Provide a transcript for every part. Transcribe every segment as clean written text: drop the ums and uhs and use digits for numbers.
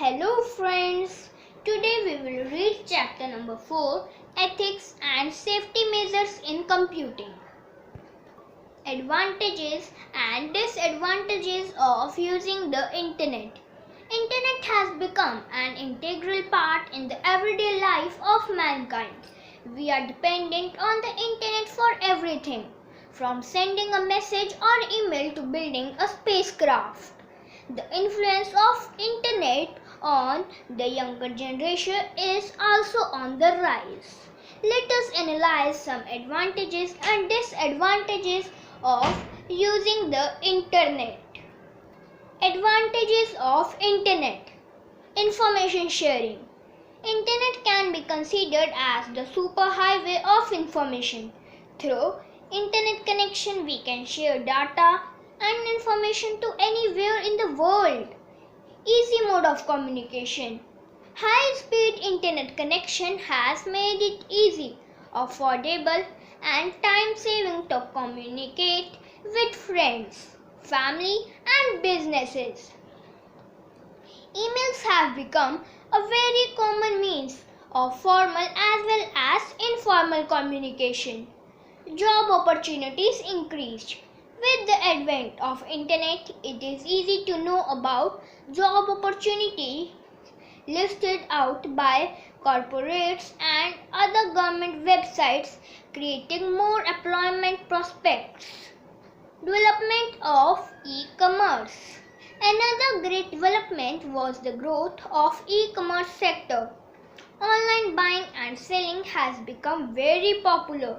Hello friends, today we will read chapter number 4, Ethics and Safety Measures in Computing. Advantages and disadvantages of using the Internet. Internet has become an integral part in the everyday life of mankind. We are dependent on the Internet for everything, from sending a message or email to building a spacecraft. The influence of Internet on the younger generation is also on the rise. Let us analyze some advantages and disadvantages of using the Internet. Advantages of Internet. Information sharing. Internet can be considered as the superhighway of information. Through Internet connection, we can share data and information to anywhere in the world. Easy mode of communication. High-speed internet connection has made it easy, affordable and time-saving to communicate with friends, family and businesses. Emails have become a very common means of formal as well as informal communication. Job opportunities increased. With the advent of Internet, it is easy to know about job opportunities listed out by corporates and other government websites, creating more employment prospects. Development of e-commerce. Another great development was the growth of e-commerce sector. Online buying and selling has become very popular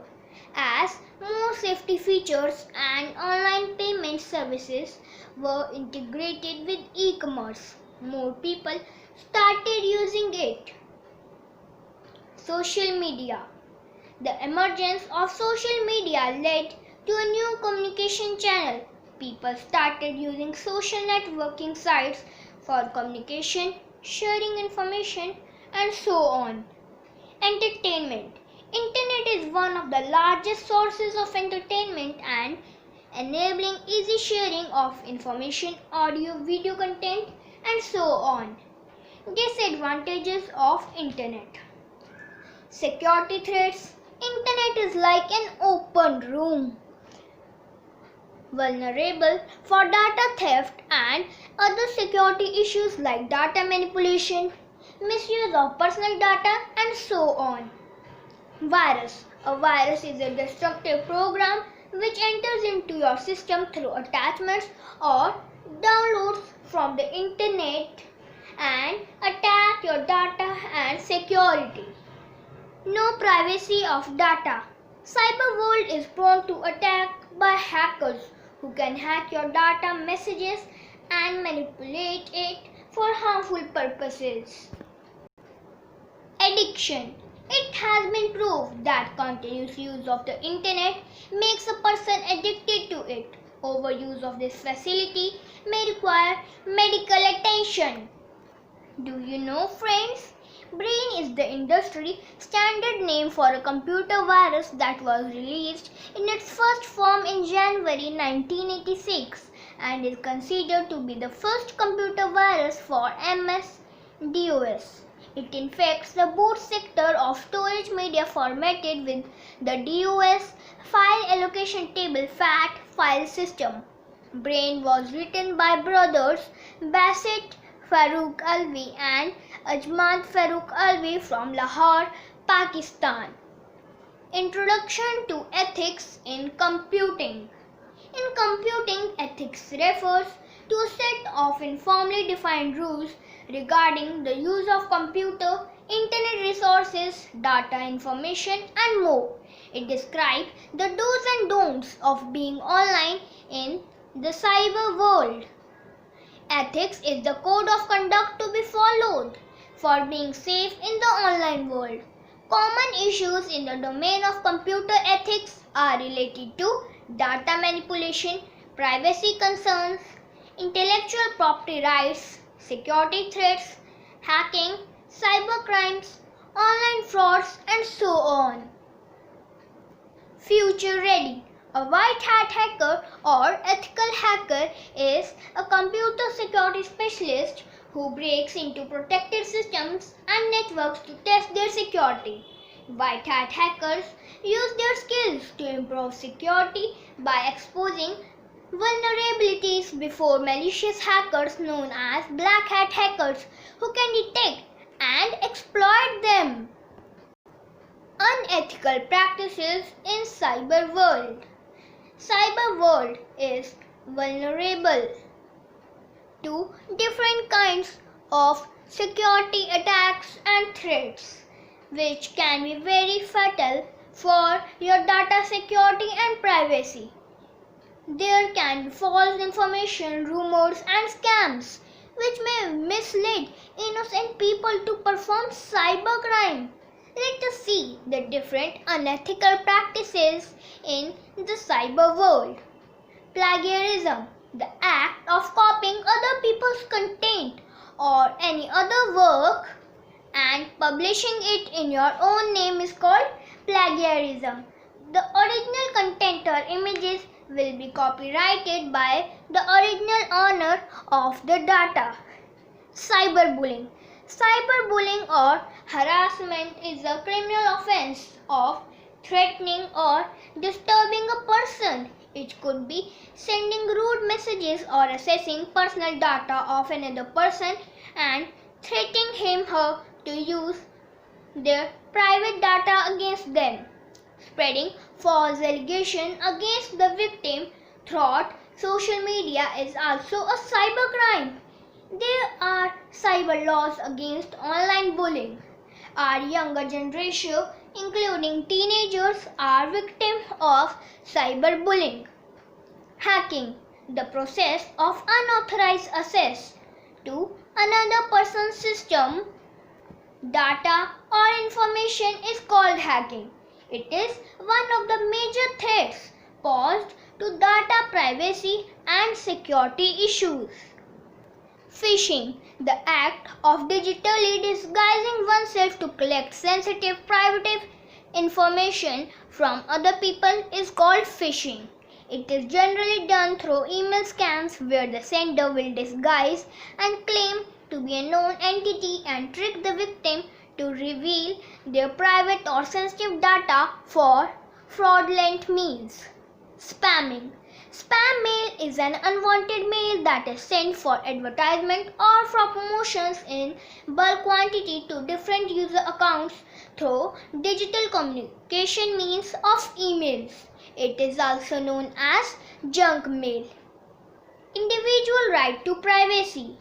as more safety features and online payment services were integrated with e-commerce. More people started using it. Social media. The emergence of social media led to a new communication channel. People started using social networking sites for communication, sharing information, and so on. Entertainment. Internet is one of the largest sources of entertainment and enabling easy sharing of information, audio, video content and so on. Disadvantages of Internet. Security threats. Internet is like an open room, vulnerable for data theft and other security issues like data manipulation, misuse of personal data and so on. Virus. A virus is a destructive program which enters into your system through attachments or downloads from the internet and attack your data and security. No privacy of data. Cyber world is prone to attack by hackers who can hack your data messages and manipulate it for harmful purposes. Addiction. It has been proved that continuous use of the internet makes a person addicted to it. Overuse of this facility may require medical attention. Do you know, friends? Brain is the industry standard name for a computer virus that was released in its first form in January 1986 and is considered to be the first computer virus for MS-DOS. It infects the boot sector of storage media formatted with the DOS file allocation table FAT file system. Brain was written by brothers Basit Farooq Alvi and Ajmal Farooq Alvi from Lahore, Pakistan. Introduction to Ethics in Computing. In computing, ethics refers to a set of informally defined rules regarding the use of computer, internet resources, data information and more. It describes the do's and don'ts of being online in the cyber world. Ethics is the code of conduct to be followed for being safe in the online world. Common issues in the domain of computer ethics are related to data manipulation, privacy concerns, intellectual property rights, security threats, hacking, cyber crimes, online frauds and so on. Future ready. A white hat hacker or ethical hacker is a computer security specialist who breaks into protected systems and networks to test their security. White hat hackers use their skills to improve security by exposing vulnerabilities before malicious hackers known as black hat hackers who can detect and exploit them. Unethical practices in cyber world. Cyber world is vulnerable to different kinds of security attacks and threats, which can be very fatal for your data security and privacy. There can be false information, rumors, and scams which may mislead innocent people to perform cybercrime. Let us see the different unethical practices in the cyber world. Plagiarism, the act of copying other people's content or any other work and publishing it in your own name is called plagiarism. The original content or images will be copyrighted by the original owner of the data. Cyberbullying. Cyberbullying or harassment is a criminal offense of threatening or disturbing a person. It could be sending rude messages or accessing personal data of another person and threatening him/her to use their private data against them. Spreading false allegations against the victim through social media is also a cybercrime. There are cyber laws against online bullying. Our younger generation, including teenagers, are victims of cyberbullying. Hacking, the process of unauthorized access to another person's system, data, or information is called hacking. It is one of the major threats posed to data privacy and security issues. Phishing, the act of digitally disguising oneself to collect sensitive private information from other people is called phishing. It is generally done through email scams where the sender will disguise and claim to be a known entity and trick the victim to reveal their private or sensitive data for fraudulent means. Spamming. Spam mail is an unwanted mail that is sent for advertisement or for promotions in bulk quantity to different user accounts through digital communication means of emails. It is also known as junk mail. Individual right to privacy.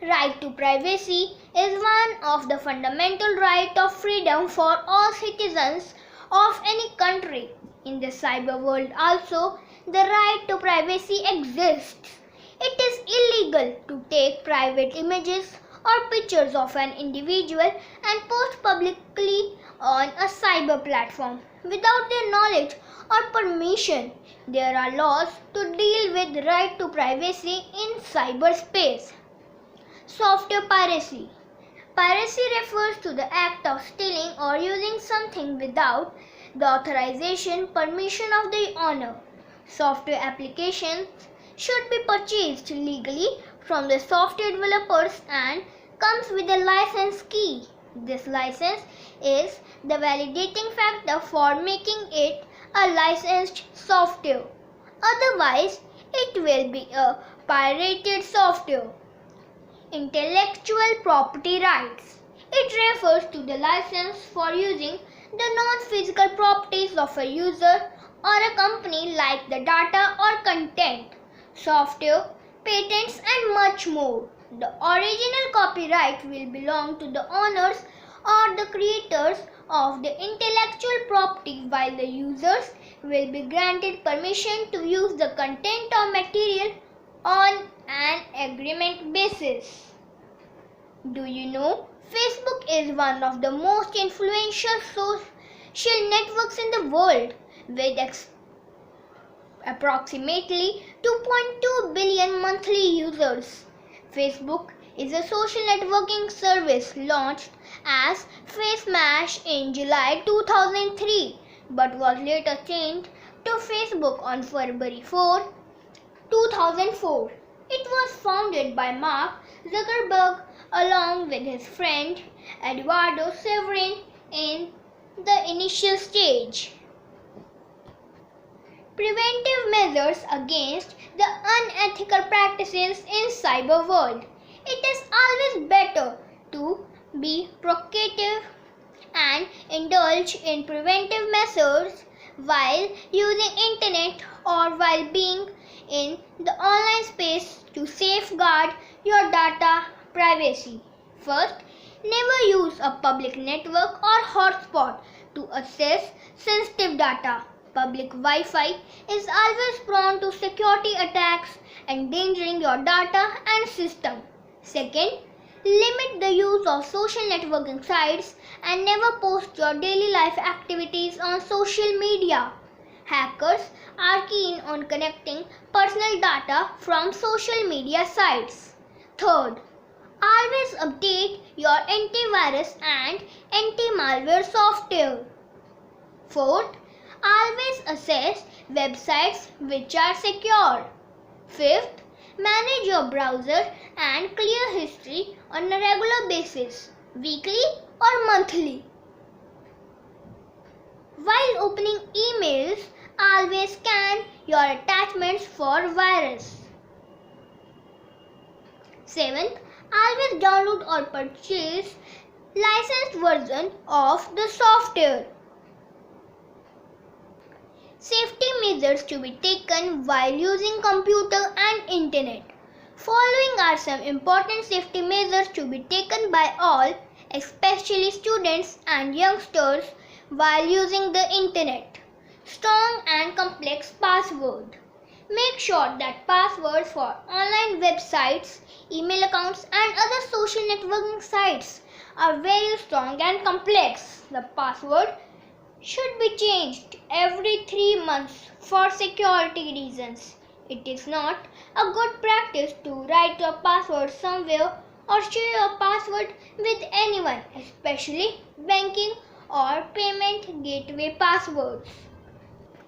Right to privacy is one of the fundamental rights of freedom for all citizens of any country. In the cyber world also, the right to privacy exists. It is illegal to take private images or pictures of an individual and post publicly on a cyber platform without their knowledge or permission. There are laws to deal with right to privacy in cyberspace. Software piracy. Piracy refers to the act of stealing or using something without the authorization, permission of the owner. Software applications should be purchased legally from the software developers and comes with a license key. This license is the validating factor for making it a licensed software. Otherwise, it will be a pirated software. Intellectual property rights. It refers to the license for using the non-physical properties of a user or a company like the data or content, software, patents and much more. The original copyright will belong to the owners or the creators of the intellectual property while the users will be granted permission to use the content or material on an agreement basis. Do you know Facebook is one of the most influential social networks in the world with approximately 2.2 billion monthly users. Facebook is a social networking service launched as FaceMash in July 2003 but was later changed to Facebook on February 4, 2004. It was founded by Mark Zuckerberg, along with his friend Eduardo Severin, in the initial stage. Preventive measures against the unethical practices in cyber world. It is always better to be proactive and indulge in preventive measures while using internet or while being in the online space to safeguard your data privacy. First, never use a public network or hotspot to access sensitive data. Public Wi-Fi is always prone to security attacks, endangering your data and system. Second, limit the use of social networking sites and never post your daily life activities on social media. Hackers are keen on collecting personal data from social media sites. Third, always update your antivirus and anti-malware software. Fourth, always assess websites which are secure. Fifth, manage your browser and clear history on a regular basis, weekly or monthly. While opening emails, always scan your attachments for virus. Seventh, always download or purchase licensed version of the software. Safety measures to be taken while using computer and internet. Following are some important safety measures to be taken by all, especially students and youngsters, while using the internet. Strong and complex password. Make sure that passwords for online websites, email accounts and other social networking sites are very strong and complex. The password should be changed every 3 months for security reasons. It is not a good practice to write your password somewhere or share your password with anyone, especially banking or payment gateway passwords.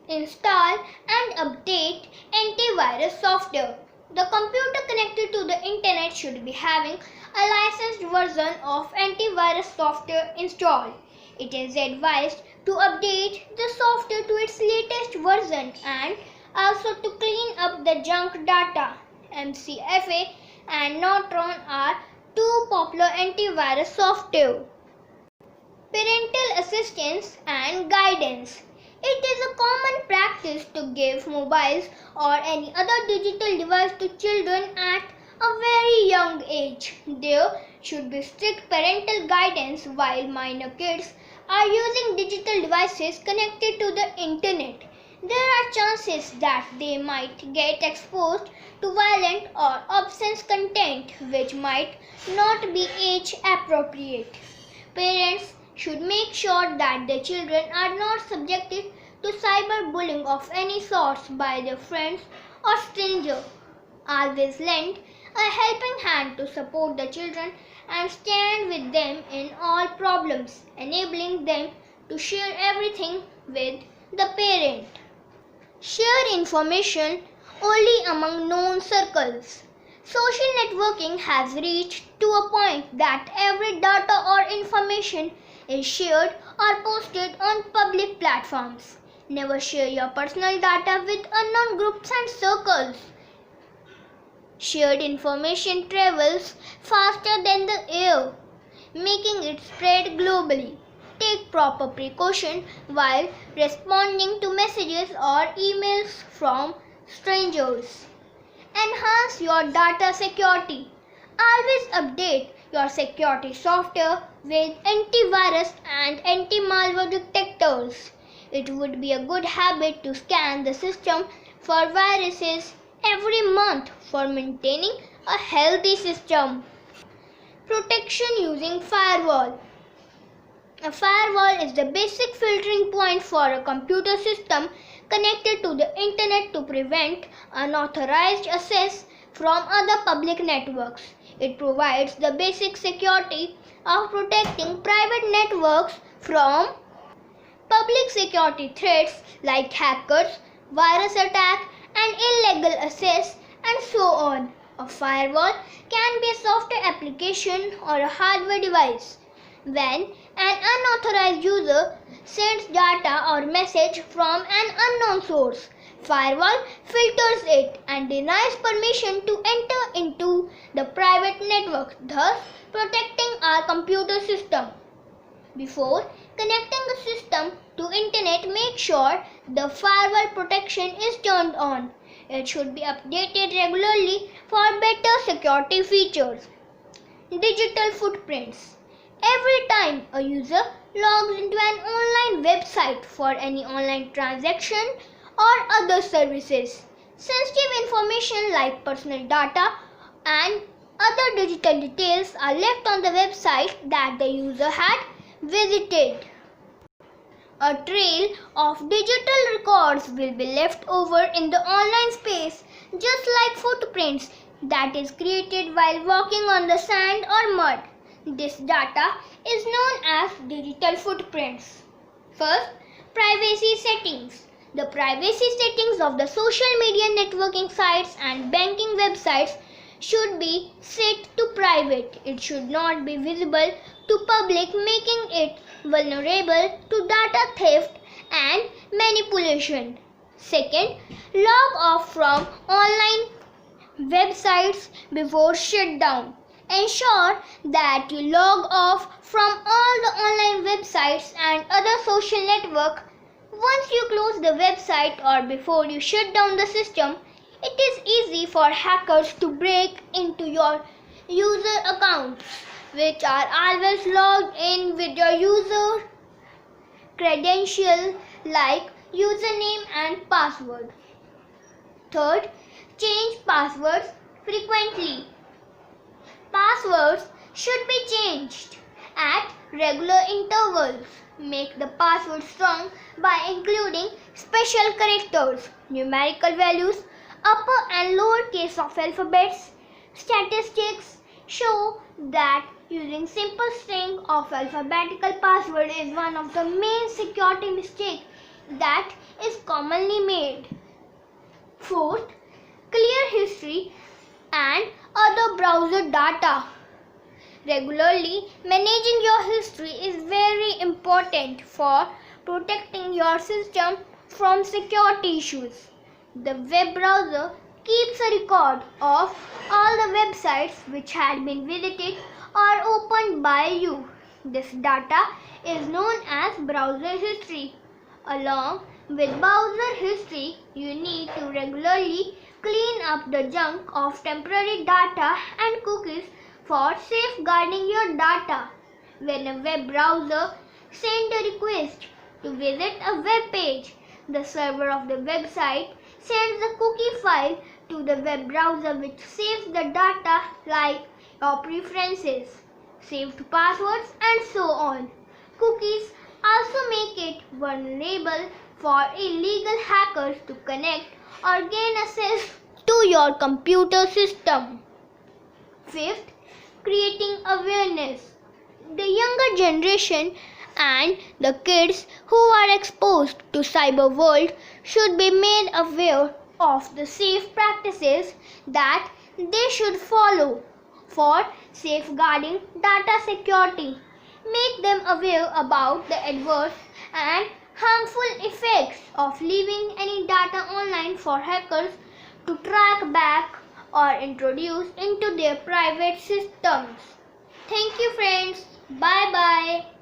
Install and update antivirus software. The computer connected to the internet should be having a licensed version of antivirus software installed. It is advised to update the software to its latest version and also to clean up the junk data. MCFA and Norton are two popular antivirus software. Parental assistance and guidance. It is a common practice to give mobiles or any other digital device to children at a very young age. There should be strict parental guidance while minor kids are using digital devices connected to the internet. There are chances that they might get exposed to violent or obscene content which might not be age appropriate. Parents should make sure that their children are not subjected to cyberbullying of any sort by their friends or strangers. Always lend a helping hand to support the children and stand with them in all problems, enabling them to share everything with the parent. Share information only among known circles. Social networking has reached to a point that every data or information is shared or posted on public platforms. Never share your personal data with unknown groups and circles. Shared information travels faster than the air, making it spread globally. Take proper precaution while responding to messages or emails from strangers. Enhance your data security. Always update your security software with antivirus and anti-malware detectors. It would be a good habit to scan the system for viruses every month for maintaining a healthy system. Protection using firewall. A firewall is the basic filtering point for a computer system connected to the internet to prevent unauthorized access from other public networks. It provides the basic security of protecting private networks from public security threats like hackers, virus attack, and illegal access, and so on. A firewall can be a software application or a hardware device. When an unauthorized user sends data or message from an unknown source, firewall filters it and denies permission to enter into the private network, thus protecting our computer system. Before connecting a system to internet, make sure the firewall protection is turned on. It should be updated regularly for better security features. Digital footprints. Every time a user logs into an online website for any online transaction or other services, sensitive information like personal data and other digital details are left on the website that the user had visited. A trail of digital records will be left over in the online space, just like footprints that is created while walking on the sand or mud. This data is known as digital footprints. First, privacy settings. The privacy settings of the social media networking sites and banking websites should be set to private. It should not be visible to public, making it vulnerable to data theft and manipulation. Second, log off from online websites before shutdown. Ensure that you log off from all the online websites and other social networks once you close the website or before you shut down the system. It is easy for hackers to break into your user accounts, which are always logged in with your user credential like username and password. Third, change passwords frequently. Passwords should be changed at regular intervals. Make the password strong by including special characters, numerical values, upper and lower case of alphabets. Statistics show that using simple string of alphabetical password is one of the main security mistakes that is commonly made. Fourth, clear history and other browser data. Regularly managing your history is very important for protecting your system from security issues. The web browser keeps a record of all the websites which had been visited or opened by you. This data is known as browser history. Along with browser history, you need to regularly clean up the junk of temporary data and cookies for safeguarding your data. When a web browser sends a request to visit a web page, the server of the website sends a cookie file to the web browser which saves the data like your preferences, saved passwords and so on. Cookies also make it vulnerable for illegal hackers to connect or gain access to your computer system. Fifth, creating awareness. The younger generation and the kids who are exposed to cyber world should be made aware of the safe practices that they should follow for safeguarding data security. Make them aware about the adverse and harmful effects of leaving any data online for hackers to track back or introduce into their private systems. Thank you friends. Bye bye.